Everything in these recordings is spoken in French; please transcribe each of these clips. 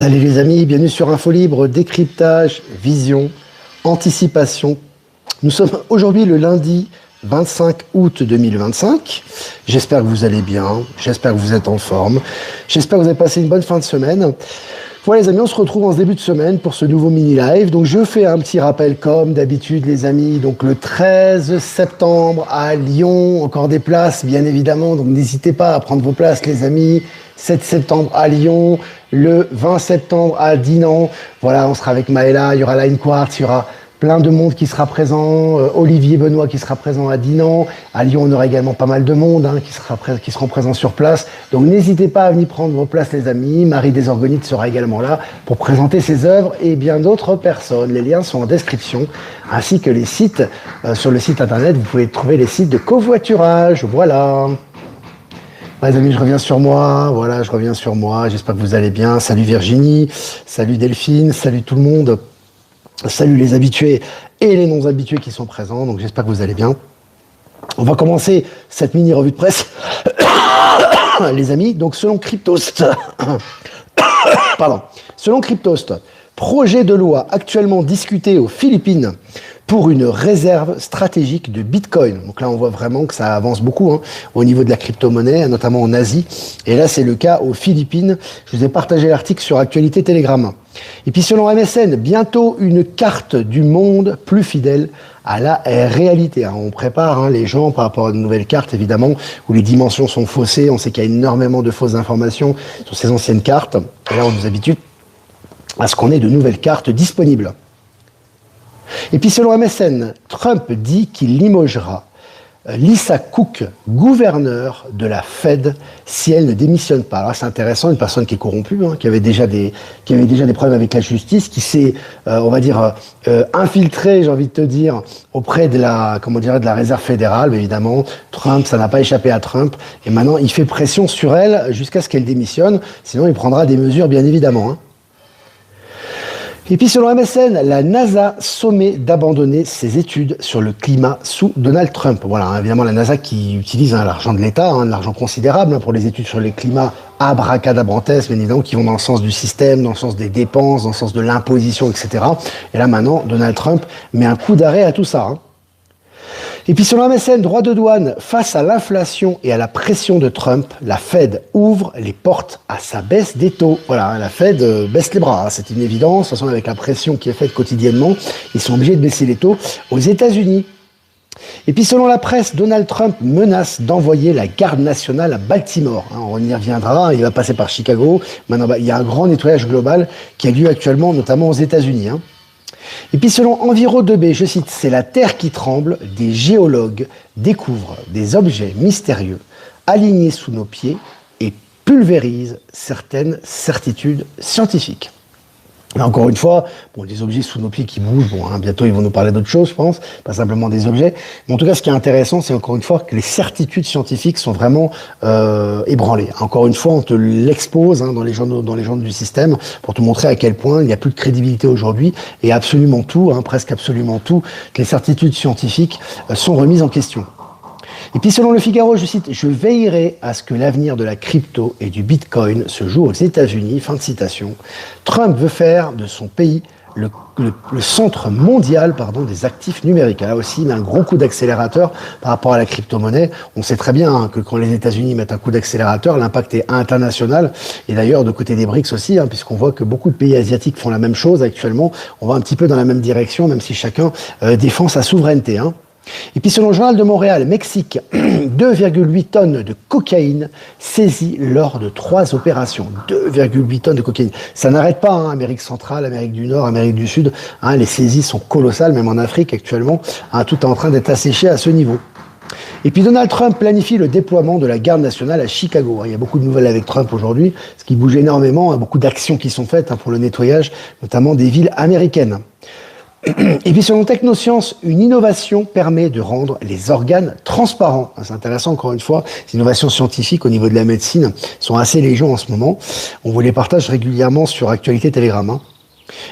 Salut les amis, bienvenue sur Info Libre, décryptage, vision, anticipation. Nous sommes aujourd'hui le lundi 25 août 2025. J'espère que vous allez bien, j'espère que vous êtes en forme, j'espère que vous avez passé une bonne fin de semaine. Voilà les amis, on se retrouve en ce début de semaine pour ce nouveau mini-live. Donc je fais un petit rappel comme d'habitude les amis. Donc le 13 septembre à Lyon, encore des places bien évidemment. Donc n'hésitez pas à prendre vos places les amis. 7 septembre à Lyon, le 20 septembre à Dinan. Voilà, on sera avec Maëla, il y aura Line Quartz, il y aura plein de monde qui sera présent. Olivier Benoît qui sera présent à Dinan. À Lyon, on aura également pas mal de monde qui seront présents sur place. Donc n'hésitez pas à venir prendre vos places les amis. Marie Desorgonites sera également là pour présenter ses œuvres et bien d'autres personnes. Les liens sont en description, ainsi que les sites. Sur le site internet, vous pouvez trouver les sites de covoiturage. Voilà. Les amis, je reviens sur moi. Voilà, je reviens sur moi. J'espère que vous allez bien. Salut Virginie, salut Delphine, salut tout le monde. Salut les habitués et les non-habitués qui sont présents. Donc j'espère que vous allez bien. On va commencer cette mini revue de presse, les amis. Donc selon Cryptost, selon Cryptost, projet de loi actuellement discuté aux Philippines pour une réserve stratégique de Bitcoin. Donc là, on voit vraiment que ça avance beaucoup au niveau de la crypto-monnaie, notamment en Asie. Et là, c'est le cas aux Philippines. Je vous ai partagé l'article sur Actualité Telegram. Et puis selon MSN, bientôt une carte du monde plus fidèle à la réalité. On prépare les gens par rapport à une nouvelle carte, évidemment, où les dimensions sont faussées. On sait qu'il y a énormément de fausses informations sur ces anciennes cartes. Et là, on nous habitue à ce qu'on ait de nouvelles cartes disponibles. Et puis selon MSN, Trump dit qu'il limogera Lisa Cook, gouverneur de la Fed, si elle ne démissionne pas. Alors c'est intéressant, une personne qui est corrompue, qui avait déjà des problèmes avec la justice, qui s'est, infiltrée, j'ai envie de te dire, auprès de la Réserve fédérale. Mais évidemment, Trump, ça n'a pas échappé à Trump, et maintenant il fait pression sur elle jusqu'à ce qu'elle démissionne. Sinon, il prendra des mesures, bien évidemment. Et puis selon MSN, la NASA sommet d'abandonner ses études sur le climat sous Donald Trump. Voilà, évidemment la NASA qui utilise l'argent de l'État, de l'argent considérable pour les études sur le climat abracadabrantesques, bien évidemment, qui vont dans le sens du système, dans le sens des dépenses, dans le sens de l'imposition, etc. Et là maintenant, Donald Trump met un coup d'arrêt à tout ça. Et puis selon MSN, droit de douane, face à l'inflation et à la pression de Trump, la Fed ouvre les portes à sa baisse des taux. Voilà, la Fed baisse les bras, c'est une évidence. De toute façon, avec la pression qui est faite quotidiennement, ils sont obligés de baisser les taux aux États-Unis. Et puis selon la presse, Donald Trump menace d'envoyer la garde nationale à Baltimore. On y reviendra, il va passer par Chicago. Maintenant, il y a un grand nettoyage global qui a lieu actuellement, notamment aux États-Unis. Et puis selon Enviro2B, je cite, c'est la Terre qui tremble, des géologues découvrent des objets mystérieux alignés sous nos pieds et pulvérisent certaines certitudes scientifiques. Là, encore une fois, des objets sous nos pieds qui bougent, bientôt ils vont nous parler d'autres choses, je pense, pas simplement des objets. Mais en tout cas, ce qui est intéressant, c'est encore une fois que les certitudes scientifiques sont vraiment ébranlées. Encore une fois, on te l'expose dans les journaux du système pour te montrer à quel point il n'y a plus de crédibilité aujourd'hui et absolument tout, presque absolument tout, que les certitudes scientifiques sont remises en question. Et puis selon le Figaro, je cite, « Je veillerai à ce que l'avenir de la crypto et du Bitcoin se joue aux États-Unis », fin de citation. Trump veut faire de son pays le centre mondial des actifs numériques. Là aussi, il a un gros coup d'accélérateur par rapport à la crypto-monnaie. On sait très bien que quand les États-Unis mettent un coup d'accélérateur, l'impact est international. Et d'ailleurs, de côté des BRICS aussi, puisqu'on voit que beaucoup de pays asiatiques font la même chose actuellement. On va un petit peu dans la même direction, même si chacun défend sa souveraineté. Et puis selon le Journal de Montréal, Mexique, 2,8 tonnes de cocaïne saisies lors de 3 opérations. 2,8 tonnes de cocaïne. Ça n'arrête pas, Amérique centrale, Amérique du Nord, Amérique du Sud. Les saisies sont colossales, même en Afrique actuellement. Tout est en train d'être asséché à ce niveau. Et puis Donald Trump planifie le déploiement de la garde nationale à Chicago. Il y a beaucoup de nouvelles avec Trump aujourd'hui, ce qui bouge énormément. Il y a beaucoup d'actions qui sont faites pour le nettoyage, notamment des villes américaines. Et puis selon Technosciences, une innovation permet de rendre les organes transparents. C'est intéressant encore une fois, les innovations scientifiques au niveau de la médecine sont assez légion en ce moment. On vous les partage régulièrement sur Actualité Telegram.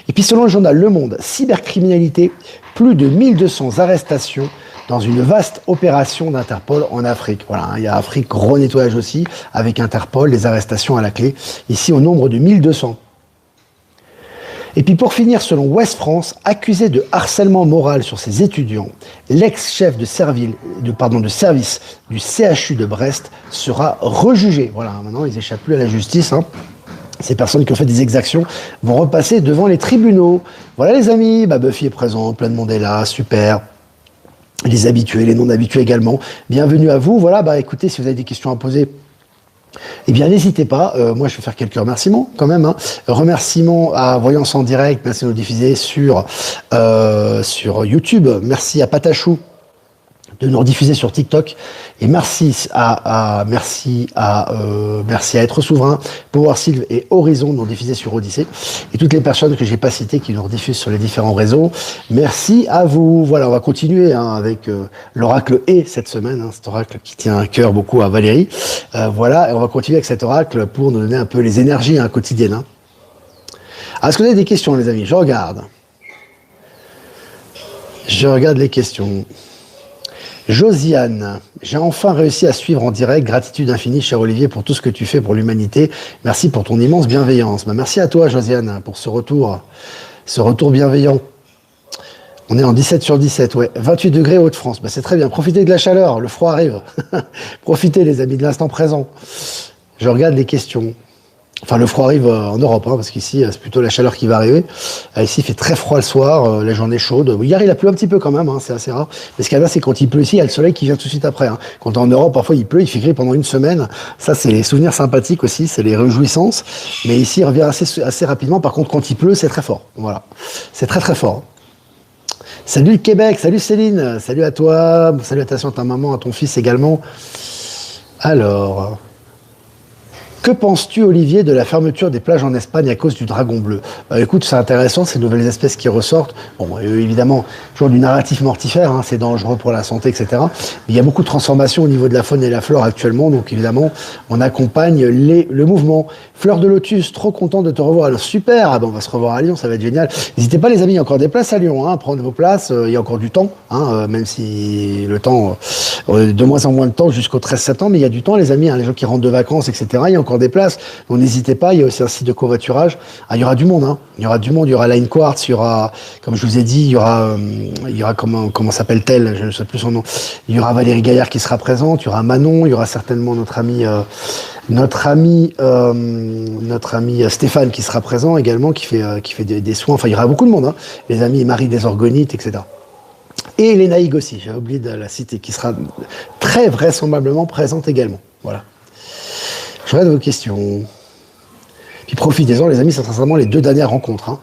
Et puis selon le journal Le Monde, cybercriminalité, plus de 1200 arrestations dans une vaste opération d'Interpol en Afrique. Voilà, il y a Afrique, gros nettoyage aussi, avec Interpol, les arrestations à la clé, ici au nombre de 1200. Et puis pour finir, selon Ouest France, accusé de harcèlement moral sur ses étudiants, l'ex-chef de service du CHU de Brest sera rejugé. Voilà, maintenant ils n'échappent plus à la justice. Ces personnes qui ont fait des exactions vont repasser devant les tribunaux. Voilà les amis, Buffy est présent, plein de monde est là, super. Les habitués, les non-habitués également. Bienvenue à vous. Voilà, écoutez, si vous avez des questions à poser, eh bien, n'hésitez pas. Moi, je vais faire quelques remerciements quand même. Remerciements à Voyance en direct. Merci de nous diffuser sur YouTube. Merci à Patachou de nous rediffuser sur TikTok. Et merci à Être Souverain, Power Sylve et Horizon de nous diffuser sur Odyssée. Et toutes les personnes que j'ai pas citées qui nous rediffusent sur les différents réseaux. Merci à vous. Voilà, on va continuer avec l'oracle Et cette semaine. Cet oracle qui tient à cœur beaucoup à Valérie. Voilà, et on va continuer avec cet oracle pour nous donner un peu les énergies quotidiennes. Est-ce que vous avez des questions, les amis? Je regarde les questions. Josiane, j'ai enfin réussi à suivre en direct. Gratitude infinie, cher Olivier, pour tout ce que tu fais pour l'humanité. Merci pour ton immense bienveillance. Merci à toi, Josiane, pour ce retour bienveillant. On est en 17 sur 17, ouais. 28 degrés Hauts-de-France. C'est très bien. Profitez de la chaleur, le froid arrive. Profitez, les amis, de l'instant présent. Je regarde les questions. Enfin, le froid arrive en Europe, parce qu'ici, c'est plutôt la chaleur qui va arriver. Ici, il fait très froid le soir, la journée chaude. Hier, il a plu un petit peu quand même, c'est assez rare. Mais ce qu'il y a là, c'est quand il pleut ici, il y a le soleil qui vient tout de suite après. Quand en Europe, parfois, il pleut, il fait gris pendant une semaine. Ça, c'est les souvenirs sympathiques aussi, c'est les réjouissances. Mais ici, il revient assez rapidement. Par contre, quand il pleut, c'est très fort. Voilà. C'est très, très fort. Salut le Québec, salut Céline, salut à toi, salutations à ta maman, à ton fils également. Alors... Que penses-tu, Olivier, de la fermeture des plages en Espagne à cause du dragon bleu? Écoute, c'est intéressant, ces nouvelles espèces qui ressortent. Bon, évidemment, toujours du narratif mortifère, c'est dangereux pour la santé, etc. Mais il y a beaucoup de transformations au niveau de la faune et la flore actuellement, donc évidemment, on accompagne le mouvement. Fleur de Lotus, trop content de te revoir. Alors, super, on va se revoir à Lyon, ça va être génial. N'hésitez pas, les amis, il y a encore des places à Lyon, prendre vos places, il y a encore du temps, même si le temps, de moins en moins de temps jusqu'au 13 septembre, mais il y a du temps, les amis, les gens qui rentrent de vacances, etc. Il y a encore des places, donc n'hésitez pas, il y a aussi un site de covoiturage. Il y aura du monde, il y aura du monde, il y aura Line Quartz, il y aura, comme je vous ai dit, il y aura comment s'appelle-t-elle, je ne sais plus son nom, il y aura Valérie Gaillard qui sera présente, il y aura Manon, il y aura certainement notre ami Stéphane qui sera présent également, qui fait des soins, enfin il y aura beaucoup de monde, les amis Marie des Orgonites, etc. Et Léna Hig aussi, j'ai oublié de la citer, qui sera très vraisemblablement présente également. Voilà. Je regarde vos questions. Puis profitez-en, les amis, ça sera vraiment les 2 dernières rencontres,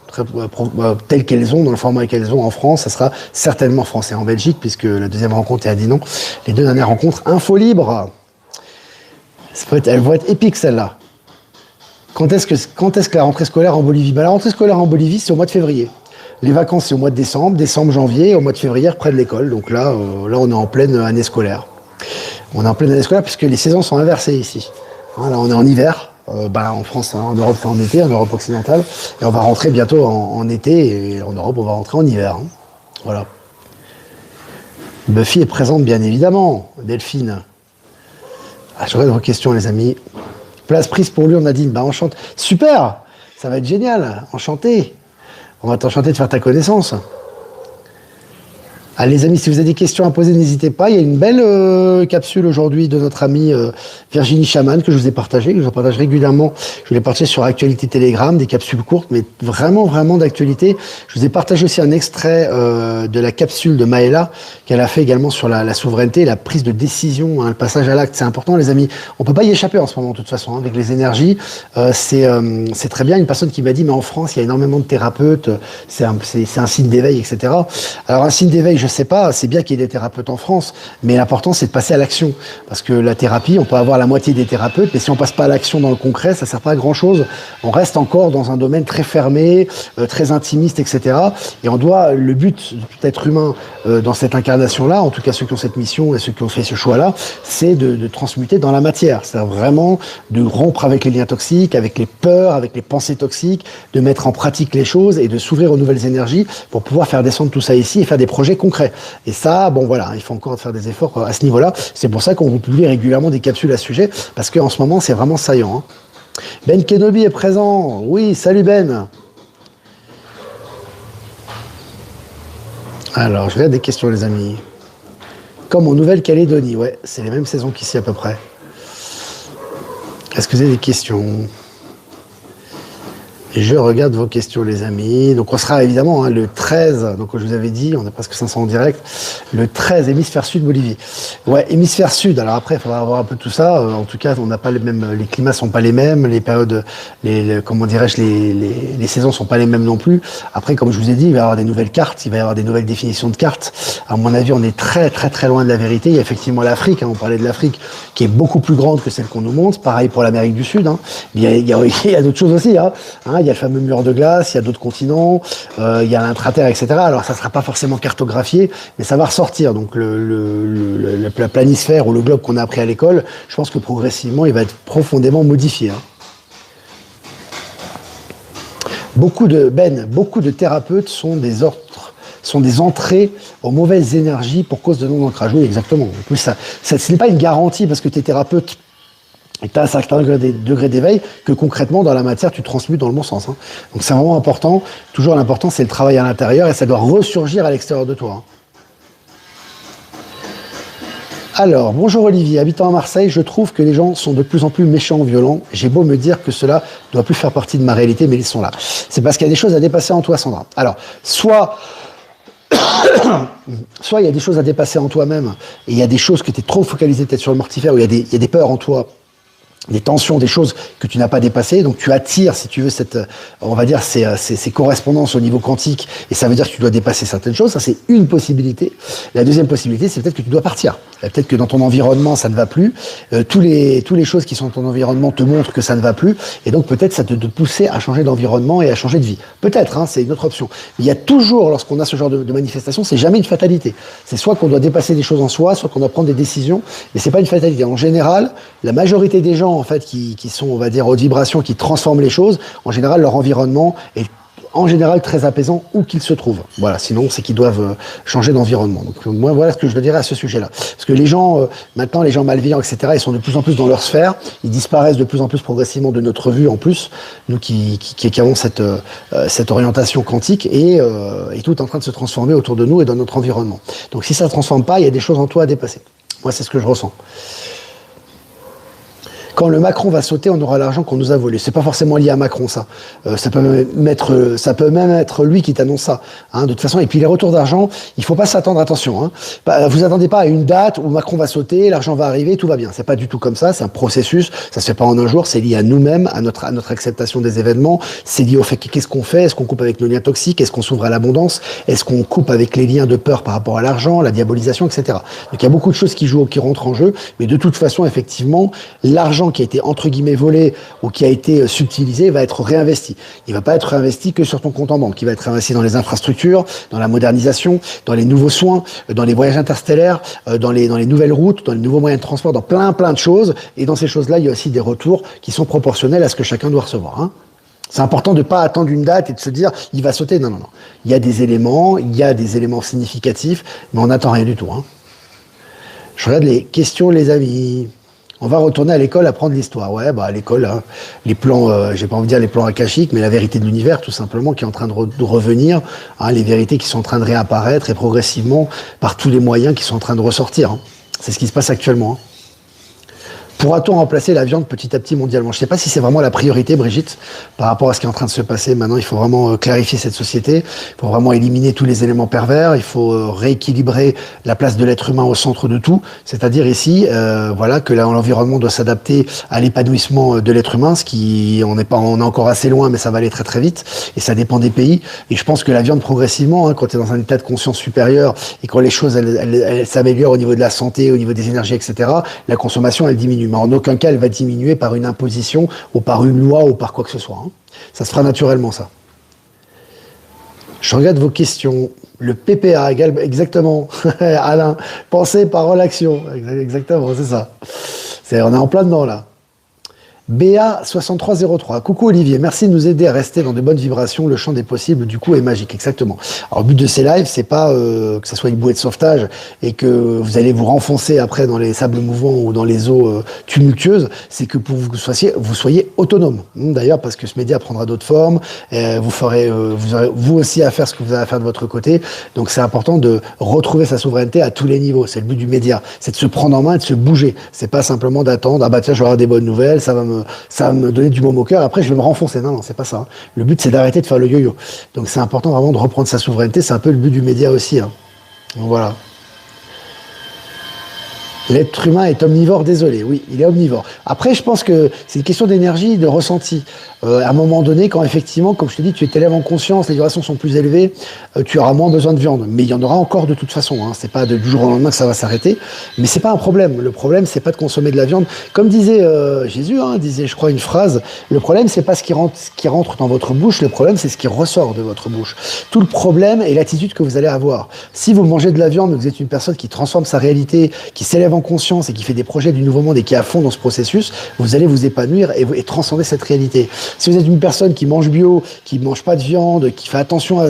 telles qu'elles ont, dans le format qu'elles ont en France. Ça sera certainement français en Belgique, puisque la deuxième rencontre est à Dinan. Les 2 dernières rencontres, info libre. Elles vont être épiques, celles-là. Quand est-ce que la rentrée scolaire en Bolivie? La rentrée scolaire en Bolivie, c'est au mois de février. Les vacances, c'est au mois de décembre, janvier, et au mois de février, près de l'école. Donc là, on est en pleine année scolaire. On est en pleine année scolaire, puisque les saisons sont inversées ici. Là, on est en hiver, en France, en Europe, c'est en été, en Europe occidentale, et on va rentrer bientôt en été, et en Europe, on va rentrer en hiver. Voilà. Buffy est présente, bien évidemment, Delphine. Je regarde vos questions, les amis. Place prise pour lui, on a dit, enchante. Super, ça va être génial, enchanté. On va t'enchanter de faire ta connaissance. Allez les amis, si vous avez des questions à poser, n'hésitez pas. Il y a une belle capsule aujourd'hui de notre amie Virginie Chaman que je vous ai partagée, que je vous partage régulièrement. Je l'ai partagée sur Actualité Telegram, des capsules courtes, mais vraiment, vraiment d'actualité. Je vous ai partagé aussi un extrait de la capsule de Maëla qu'elle a fait également sur la souveraineté, la prise de décision, le passage à l'acte. C'est important les amis. On peut pas y échapper en ce moment de toute façon, avec les énergies. C'est très bien. Une personne qui m'a dit, mais en France, il y a énormément de thérapeutes, c'est un signe d'éveil, etc. Alors un signe d'éveil, je sais pas, c'est bien qu'il y ait des thérapeutes en France, mais l'important c'est de passer à l'action. Parce que la thérapie, on peut avoir la moitié des thérapeutes, mais si on passe pas à l'action dans le concret, ça sert pas à grand chose. On reste encore dans un domaine très fermé, très intimiste, etc. Et le but de tout être humain dans cette incarnation-là, en tout cas ceux qui ont cette mission et ceux qui ont fait ce choix-là, c'est de transmuter dans la matière. C'est vraiment de rompre avec les liens toxiques, avec les peurs, avec les pensées toxiques, de mettre en pratique les choses et de s'ouvrir aux nouvelles énergies pour pouvoir faire descendre tout ça ici et faire des projets concrets. Et ça, il faut encore faire des efforts à ce niveau-là. C'est pour ça qu'on vous publie régulièrement des capsules à ce sujet, parce qu'en ce moment, c'est vraiment saillant. Ben Kenobi est présent. Oui, salut Ben. Alors, je regarde des questions, les amis. Comme en Nouvelle-Calédonie, ouais, c'est les mêmes saisons qu'ici à peu près. Est-ce que vous avez des questions? Je regarde vos questions, les amis. Donc, on sera évidemment le 13, donc je vous avais dit, on a presque 500 en direct, le 13, hémisphère sud, Bolivie. Ouais, hémisphère sud. Alors après, il faudra voir un peu tout ça. En tout cas, on n'a pas les mêmes, les climats sont pas les mêmes, les périodes, comment dirais-je, les saisons sont pas les mêmes non plus. Après, comme je vous ai dit, il va y avoir des nouvelles cartes, il va y avoir des nouvelles définitions de cartes. À mon avis, on est très, très, très loin de la vérité. Il y a effectivement l'Afrique, on parlait de l'Afrique, qui est beaucoup plus grande que celle qu'on nous montre. Pareil pour l'Amérique du Sud. Il y a d'autres choses aussi. Il y a le fameux mur de glace, il y a d'autres continents, il y a l'intraterre, etc. Alors ça ne sera pas forcément cartographié, mais ça va ressortir. Donc la planisphère ou le globe qu'on a appris à l'école, je pense que progressivement, il va être profondément modifié. Beaucoup de thérapeutes sont des entrées aux mauvaises énergies pour cause de non-ancrage. Oui, exactement. En plus, ce n'est pas une garantie parce que tes thérapeutes et tu as un certain degré d'éveil que concrètement, dans la matière, tu transmutes dans le bon sens. Donc c'est vraiment important. Toujours l'important, c'est le travail à l'intérieur et ça doit ressurgir à l'extérieur de toi. Alors, bonjour Olivier, habitant à Marseille, je trouve que les gens sont de plus en plus méchants, violents. J'ai beau me dire que cela ne doit plus faire partie de ma réalité, mais ils sont là. C'est parce qu'il y a des choses à dépasser en toi, Sandra. Alors, soit il y a des choses à dépasser en toi-même et il y a des choses que tu es trop focalisé peut-être sur le mortifère, où il y a des peurs en toi, des tensions, des choses que tu n'as pas dépassées, donc tu attires, si tu veux, on va dire, ces correspondances au niveau quantique, et ça veut dire que tu dois dépasser certaines choses. Ça, c'est une possibilité. La deuxième possibilité, c'est peut-être que tu dois partir. Peut-être que dans ton environnement, ça ne va plus. Tous les choses qui sont dans ton environnement te montrent que ça ne va plus, et donc peut-être ça te pousser à changer d'environnement et à changer de vie. Peut-être, c'est une autre option. Mais il y a toujours, lorsqu'on a ce genre de manifestation, c'est jamais une fatalité. C'est soit qu'on doit dépasser des choses en soi, soit qu'on doit prendre des décisions, mais c'est pas une fatalité. En général, la majorité des gens, en fait, qui sont, on va dire, haute vibration, qui transforment les choses, en général, leur environnement est en général très apaisant où qu'ils se trouvent. Voilà, sinon c'est qu'ils doivent changer d'environnement. Donc moi, voilà ce que je dirais à ce sujet-là. Parce que les gens, maintenant, les gens malveillants, etc., ils sont de plus en plus dans leur sphère, ils disparaissent de plus en plus progressivement de notre vue en plus, nous qui avons cette orientation quantique, et tout est en train de se transformer autour de nous et dans notre environnement. Donc si ça ne se transforme pas, il y a des choses en toi à dépasser. Moi, c'est ce que je ressens. Quand le Macron va sauter, on aura l'argent qu'on nous a volé. C'est pas forcément lié à Macron, ça. Ça peut même être lui qui t'annonce ça. De toute façon, et puis les retours d'argent, il faut pas s'attendre, attention. Vous attendez pas à une date où Macron va sauter, l'argent va arriver, tout va bien. C'est pas du tout comme ça. C'est un processus. Ça se fait pas en un jour. C'est lié à nous-mêmes, à notre acceptation des événements. C'est lié au fait qu'est-ce qu'on fait. Est-ce qu'on coupe avec nos liens toxiques? Est-ce qu'on s'ouvre à l'abondance? Est-ce qu'on coupe avec les liens de peur par rapport à l'argent, la diabolisation, etc. Donc il y a beaucoup de choses qui rentrent en jeu. Mais de toute façon, effectivement, l'argent qui a été entre guillemets volé ou qui a été subtilisé va être réinvesti. Il va pas être réinvesti que sur ton compte en banque. Il va être réinvesti dans les infrastructures, dans la modernisation, dans les nouveaux soins, dans les voyages interstellaires, dans les nouvelles routes, dans les nouveaux moyens de transport, dans plein de choses. Et dans ces choses-là, il y a aussi des retours qui sont proportionnels à ce que chacun doit recevoir. C'est important de ne pas attendre une date et de se dire il va sauter. Non. Il y a des éléments significatifs, mais on n'attend rien du tout. Je regarde les questions, les amis. On va retourner à l'école apprendre l'histoire. Ouais, à l'école, les plans, j'ai pas envie de dire les plans akashiques, mais la vérité de l'univers, tout simplement, qui est en train de revenir, les vérités qui sont en train de réapparaître et progressivement par tous les moyens qui sont en train de ressortir. C'est ce qui se passe actuellement. Pourra-t-on remplacer la viande petit à petit mondialement? Je ne sais pas si c'est vraiment la priorité, Brigitte, par rapport à ce qui est en train de se passer. Maintenant, il faut vraiment clarifier cette société. Il faut vraiment éliminer tous les éléments pervers. Il faut rééquilibrer la place de l'être humain au centre de tout. C'est-à-dire ici, que l'environnement doit s'adapter à l'épanouissement de l'être humain, on est encore assez loin, mais ça va aller très très vite. Et ça dépend des pays. Et je pense que la viande progressivement, quand tu es dans un état de conscience supérieur et quand les choses elles s'améliorent au niveau de la santé, au niveau des énergies, etc., la consommation elle diminue. Mais en aucun cas, elle va diminuer par une imposition ou par une loi ou par quoi que ce soit. Ça se fera naturellement, ça. Je regarde vos questions. Le PPA égale exactement. Alain, pensée, parole, action. Exactement, c'est ça. On est en plein dedans, là. BA6303. Coucou Olivier, merci de nous aider à rester dans de bonnes vibrations. Le champ des possibles, du coup, est magique. Exactement. Alors, le but de ces lives, c'est pas que ça soit une bouée de sauvetage et que vous allez vous renfoncer après dans les sables mouvants ou dans les eaux tumultueuses. C'est que pour vous soyez autonome. D'ailleurs, parce que ce média prendra d'autres formes. Vous aurez vous aussi à faire ce que vous avez à faire de votre côté. Donc, c'est important de retrouver sa souveraineté à tous les niveaux. C'est le but du média. C'est de se prendre en main et de se bouger. C'est pas simplement d'attendre, ah bah tiens, je vais avoir des bonnes nouvelles, ça va me donner du baume au cœur, après je vais me renfoncer. Non, c'est pas ça. Hein. Le but, c'est d'arrêter de faire le yo-yo. Donc c'est important vraiment de reprendre sa souveraineté, c'est un peu le but du média aussi. Hein. Donc voilà. L'être humain est omnivore, désolé. Oui, il est omnivore. Après, je pense que c'est une question d'énergie, de ressenti. À un moment donné, quand effectivement, comme je te dis, tu t'élèves en conscience, les vibrations sont plus élevées, tu auras moins besoin de viande. Mais il y en aura encore de toute façon. Hein. C'est pas du jour au lendemain que ça va s'arrêter. Mais c'est pas un problème. Le problème, c'est pas de consommer de la viande. Comme disait Jésus, disait, je crois, une phrase. Le problème, c'est pas ce qui rentre dans votre bouche. Le problème, c'est ce qui ressort de votre bouche. Tout le problème est l'attitude que vous allez avoir. Si vous mangez de la viande, vous êtes une personne qui transforme sa réalité, qui s'élève en conscience et qui fait des projets du nouveau monde et qui est à fond dans ce processus, vous allez vous épanouir et transcender cette réalité. Si vous êtes une personne qui mange bio, qui mange pas de viande, qui fait attention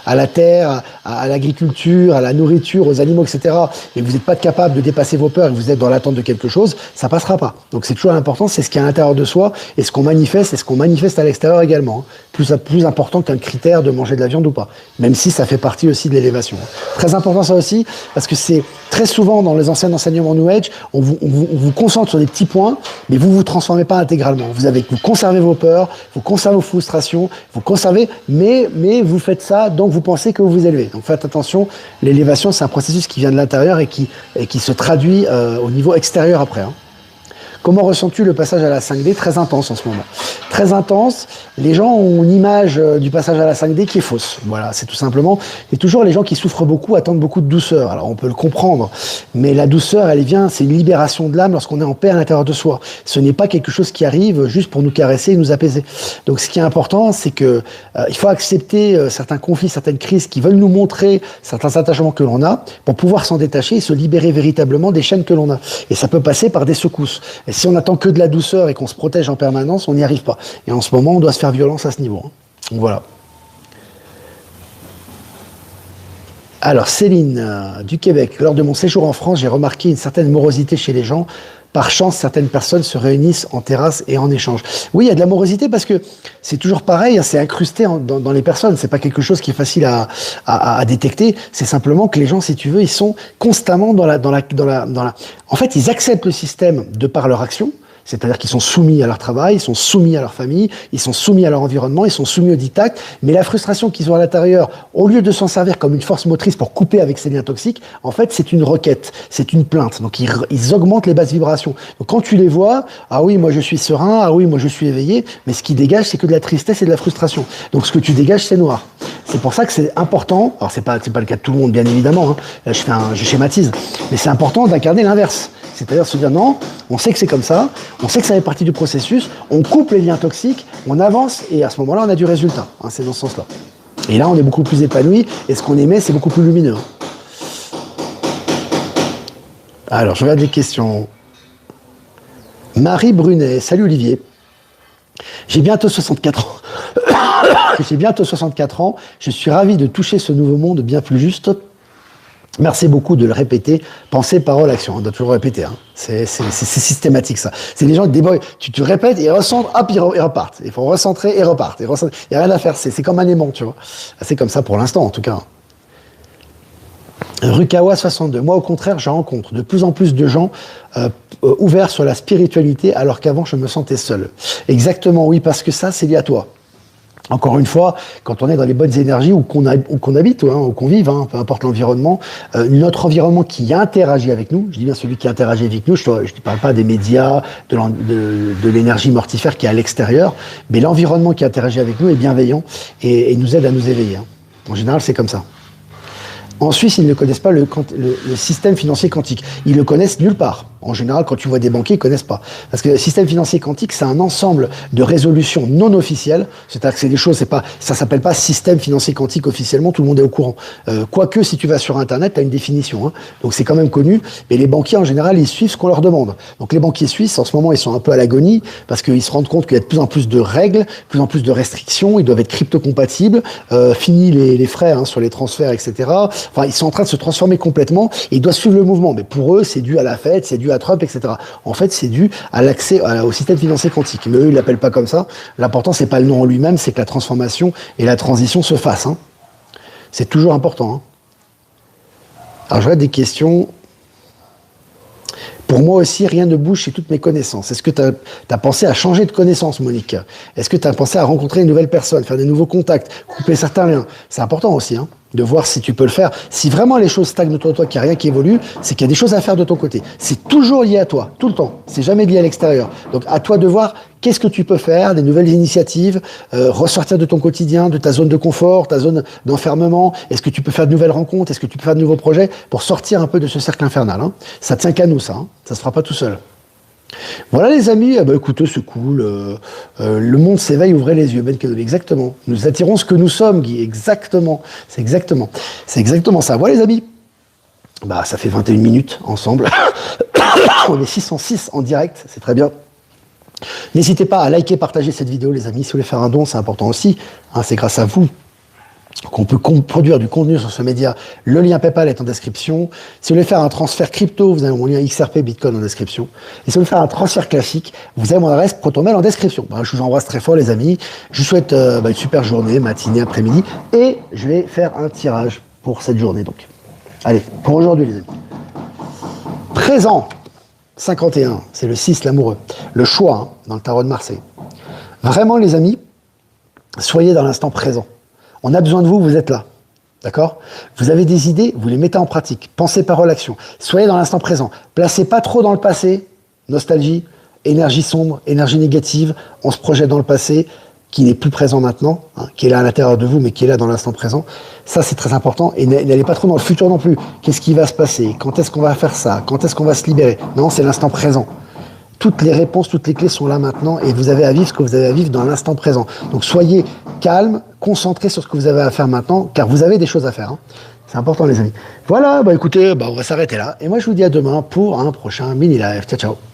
à la terre, à l'agriculture, à la nourriture, aux animaux, etc., et vous n'êtes pas capable de dépasser vos peurs et que vous êtes dans l'attente de quelque chose, ça passera pas. Donc c'est toujours l'important, c'est ce qui est à l'intérieur de soi et ce qu'on manifeste et ce qu'on manifeste à l'extérieur également. Plus important qu'un critère de manger de la viande ou pas, même si ça fait partie aussi de l'élévation. Très important ça aussi, parce que c'est très souvent dans les anciens enseignements New Age, on vous concentre sur des petits points, mais vous vous transformez pas intégralement. Vous conservez vos peurs, vous conservez vos frustrations, vous conservez, mais vous faites ça, donc vous pensez que vous vous élevez. Donc faites attention, l'élévation c'est un processus qui vient de l'intérieur et qui se traduit au niveau extérieur après. Hein. Comment ressens-tu le passage à la 5D? Très intense en ce moment. Très intense. Les gens ont une image du passage à la 5D qui est fausse. Voilà, c'est tout simplement. Et toujours les gens qui souffrent beaucoup attendent beaucoup de douceur. Alors on peut le comprendre, mais la douceur, elle vient, c'est une libération de l'âme lorsqu'on est en paix à l'intérieur de soi. Ce n'est pas quelque chose qui arrive juste pour nous caresser et nous apaiser. Donc ce qui est important, c'est que il faut accepter certains conflits, certaines crises qui veulent nous montrer certains attachements que l'on a pour pouvoir s'en détacher et se libérer véritablement des chaînes que l'on a. Et ça peut passer par des secousses. Et si on attend que de la douceur et qu'on se protège en permanence, on n'y arrive pas. Et en ce moment, on doit se faire violence à ce niveau. Donc voilà. Alors Céline du Québec, lors de mon séjour en France, j'ai remarqué une certaine morosité chez les gens. Par chance, certaines personnes se réunissent en terrasse et en échange. Oui, il y a de la morosité parce que c'est toujours pareil, c'est incrusté dans les personnes. C'est pas quelque chose qui est facile à détecter. C'est simplement que les gens, si tu veux, ils sont constamment dans la. En fait, ils acceptent le système de par leur action. C'est-à-dire qu'ils sont soumis à leur travail, ils sont soumis à leur famille, ils sont soumis à leur environnement, ils sont soumis au diktat. Mais la frustration qu'ils ont à l'intérieur, au lieu de s'en servir comme une force motrice pour couper avec ces liens toxiques, en fait, c'est une requête, c'est une plainte. Donc, ils augmentent les basses vibrations. Donc, quand tu les vois, ah oui, moi je suis serein, ah oui, moi je suis éveillé, mais ce qui dégage, c'est que de la tristesse et de la frustration. Donc, ce que tu dégages, c'est noir. C'est pour ça que c'est important. Alors, c'est pas le cas de tout le monde, bien évidemment. Hein. Je schématise, mais c'est important d'incarner l'inverse. C'est-à-dire se dire non, on sait que c'est comme ça, on sait que ça fait partie du processus, on coupe les liens toxiques, on avance et à ce moment-là, on a du résultat. Hein, c'est dans ce sens-là. Et là, on est beaucoup plus épanoui et ce qu'on émet, c'est beaucoup plus lumineux. Alors, je regarde les questions. Marie Brunet, salut Olivier. J'ai bientôt 64 ans. J'ai bientôt 64 ans. Je suis ravi de toucher ce nouveau monde bien plus juste. Merci beaucoup de le répéter. Pensée, parole, action. On doit toujours répéter. Hein. C'est systématique, ça. C'est les gens qui débrouillent. Tu répètes, ils recentrent, hop, ils repartent. Il faut recentrer et repartent. Il n'y a rien à faire. C'est comme un aimant, tu vois. C'est comme ça pour l'instant, en tout cas. Rukawa 62. Moi, au contraire, je rencontre de plus en plus de gens ouverts sur la spiritualité, alors qu'avant, je me sentais seul. Exactement, oui, parce que ça, c'est lié à toi. Encore une fois, quand on est dans les bonnes énergies ou qu'on habite ou qu'on vive, hein, peu importe l'environnement, notre environnement qui interagit avec nous, je dis bien celui qui interagit avec nous, je ne parle pas des médias, de l'énergie mortifère qui est à l'extérieur, mais l'environnement qui interagit avec nous est bienveillant et nous aide à nous éveiller. Hein. En général, c'est comme ça. En Suisse, ils ne connaissent pas le système financier quantique. Ils le connaissent nulle part. En général, quand tu vois des banquiers, ils connaissent pas. Parce que le système financier quantique, c'est un ensemble de résolutions non officielles. C'est-à-dire que c'est des choses, c'est pas, ça s'appelle pas système financier quantique officiellement, tout le monde est au courant. Quoique, si tu vas sur Internet, tu as une définition. Hein. Donc c'est quand même connu. Mais les banquiers, en général, ils suivent ce qu'on leur demande. Donc les banquiers suisses, en ce moment, ils sont un peu à l'agonie parce qu'ils se rendent compte qu'il y a de plus en plus de règles, de plus en plus de restrictions. Ils doivent être crypto-compatibles. Fini les frais sur les transferts, etc. Enfin, ils sont en train de se transformer complètement et ils doivent suivre le mouvement. Mais pour eux, c'est dû à la Fed, c'est dû à Trump, etc. En fait, c'est dû à l'accès au système financier quantique. Mais eux, ils l'appellent pas comme ça. L'important, c'est pas le nom en lui-même, c'est que la transformation et la transition se fassent. Hein. C'est toujours important. Hein. Alors, je regarde des questions. Pour moi aussi, rien ne bouge chez toutes mes connaissances. Est-ce que tu as pensé à changer de connaissance, Monique? Est-ce que tu as pensé à rencontrer une nouvelle personne, faire des nouveaux contacts, couper certains liens? C'est important aussi, hein, de voir si tu peux le faire. Si vraiment les choses stagnent autour de toi, qu'il n'y a rien qui évolue, c'est qu'il y a des choses à faire de ton côté. C'est toujours lié à toi, tout le temps. C'est jamais lié à l'extérieur. Donc à toi de voir qu'est-ce que tu peux faire, des nouvelles initiatives, ressortir de ton quotidien, de ta zone de confort, ta zone d'enfermement. Est-ce que tu peux faire de nouvelles rencontres? Est-ce que tu peux faire de nouveaux projets pour sortir un peu de ce cercle infernal, hein? Ça tient qu'à nous, ça. Hein. Ça se fera pas tout seul. Voilà les amis, écoutez, c'est cool. Le monde s'éveille, ouvrez les yeux. Ben Kenobi, exactement. Nous attirons ce que nous sommes, Guy. Exactement. C'est exactement ça. Voilà les amis. Bah, ça fait 21 minutes ensemble. On est 606 en direct, c'est très bien. N'hésitez pas à liker, partager cette vidéo, les amis. Si vous voulez faire un don, c'est important aussi. Hein, c'est grâce à vous qu'on peut produire du contenu sur ce média. Le lien PayPal est en description. Si vous voulez faire un transfert crypto, vous avez mon lien XRP Bitcoin en description. Et si vous voulez faire un transfert classique, vous avez mon adresse ProtonMail en description. Ben, je vous embrasse très fort, les amis. Je vous souhaite une super journée, matinée, après-midi. Et je vais faire un tirage pour cette journée. Donc, allez, pour aujourd'hui, les amis. Présent 51, c'est le 6, l'amoureux. Le choix, hein, dans le tarot de Marseille. Vraiment, les amis, soyez dans l'instant présent. On a besoin de vous, vous êtes là. D'accord? Vous avez des idées, vous les mettez en pratique. Pensez, parole, action. Soyez dans l'instant présent. Placez pas trop dans le passé. Nostalgie, énergie sombre, énergie négative. On se projette dans le passé, qui n'est plus présent maintenant, hein, qui est là à l'intérieur de vous, mais qui est là dans l'instant présent. Ça, c'est très important. Et n'allez pas trop dans le futur non plus. Qu'est-ce qui va se passer? Quand est-ce qu'on va faire ça? Quand est-ce qu'on va se libérer? Non, c'est l'instant présent. Toutes les réponses, toutes les clés sont là maintenant et vous avez à vivre ce que vous avez à vivre dans l'instant présent. Donc soyez calme, concentrés sur ce que vous avez à faire maintenant, car vous avez des choses à faire. Hein. C'est important, les amis. Voilà, écoutez, on va s'arrêter là. Et moi, je vous dis à demain pour un prochain mini-live. Ciao, ciao.